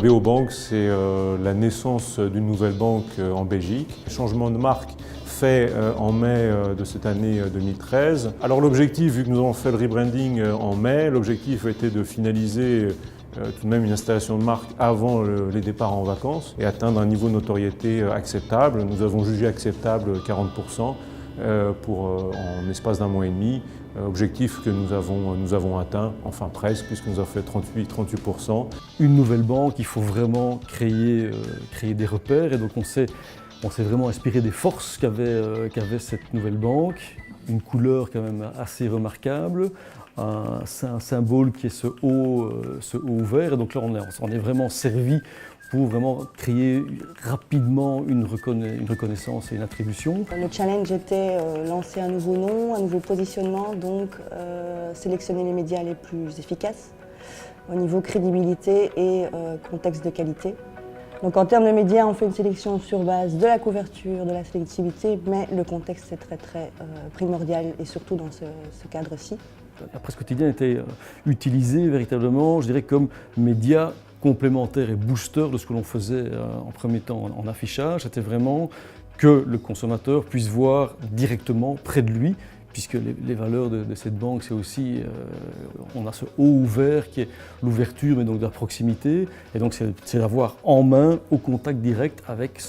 BO Bank, c'est la naissance d'une nouvelle banque en Belgique. Changement de marque fait en mai de cette année 2013. Alors l'objectif, vu que nous avons fait le rebranding en mai, l'objectif était de finaliser tout de même une installation de marque avant les départs en vacances et atteindre un niveau de notoriété acceptable. Nous avons jugé acceptable 40% en espace d'un mois et demi. Objectif que nous avons atteint, enfin presque, puisque nous avons fait 38%. Une nouvelle banque, il faut vraiment créer des repères et donc on s'est vraiment inspiré des forces qu'avait cette nouvelle banque. Une couleur quand même assez remarquable, un symbole qui est ce haut vert. Et donc là, on est vraiment servi pour vraiment créer rapidement une reconnaissance et une attribution. Le challenge était lancer un nouveau nom, un nouveau positionnement, donc sélectionner les médias les plus efficaces au niveau crédibilité et contexte de qualité. Donc en termes de médias, on fait une sélection sur base de la couverture, de la sélectivité, mais le contexte est très primordial et surtout dans ce cadre-ci. La presse quotidienne était utilisée véritablement, je dirais, comme média complémentaire et booster de ce que l'on faisait en premier temps en affichage. C'était vraiment que le consommateur puisse voir directement près de lui, puisque les valeurs de cette banque, c'est aussi, on a ce haut ouvert qui est l'ouverture, mais donc de la proximité. Et donc c'est d'avoir en main, au contact direct avec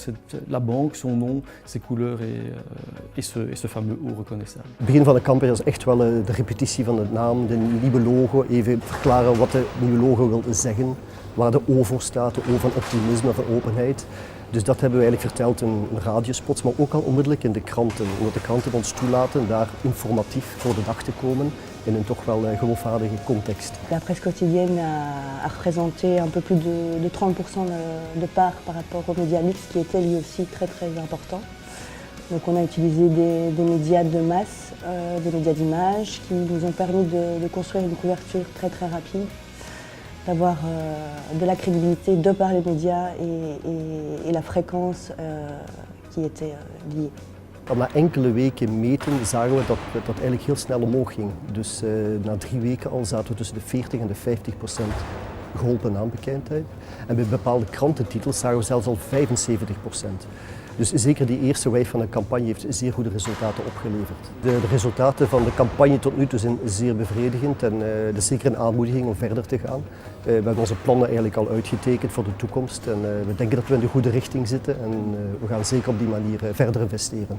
la banque, son nom, ses couleurs et ce fameux haut reconnaissable. Het begin van de campagne is echt wel de repetitie van de naam, de nieuwe logo, even verklaren wat de nieuwe logo wil zeggen, waar de O voor staat, de O van optimisme, van openheid. Dus dat hebben we eigenlijk verteld in radiospots, maar ook al onmiddellijk in de kranten. Omdat de kranten ons toelaten daar informatief voor de dag te komen in een toch wel geloofwaardige context. La presse quotidienne a représenté un peu plus de 30% de part par rapport aux médias mixtes qui était lui aussi très important. Donc on a utilisé des médias de masse, des médias d'image qui nous ont permis de construire une couverture très rapide, d'avoir de la crédibilité de par les médias et la fréquence qui était liée. Na enkele weken meten zagen we dat het eigenlijk heel snel omhoog ging. Dus na 3 weken al zaten we tussen de 40 en de 50% geholpen naambekendheid. En bij bepaalde krantentitels zagen we zelfs al 75%. Dus zeker die eerste wave van de campagne heeft zeer goede resultaten opgeleverd. De resultaten van de campagne tot nu toe zijn zeer bevredigend en dat is zeker een aanmoediging om verder te gaan. We hebben onze plannen eigenlijk al uitgetekend voor de toekomst en we denken dat we in de goede richting zitten en we gaan zeker op die manier verder investeren.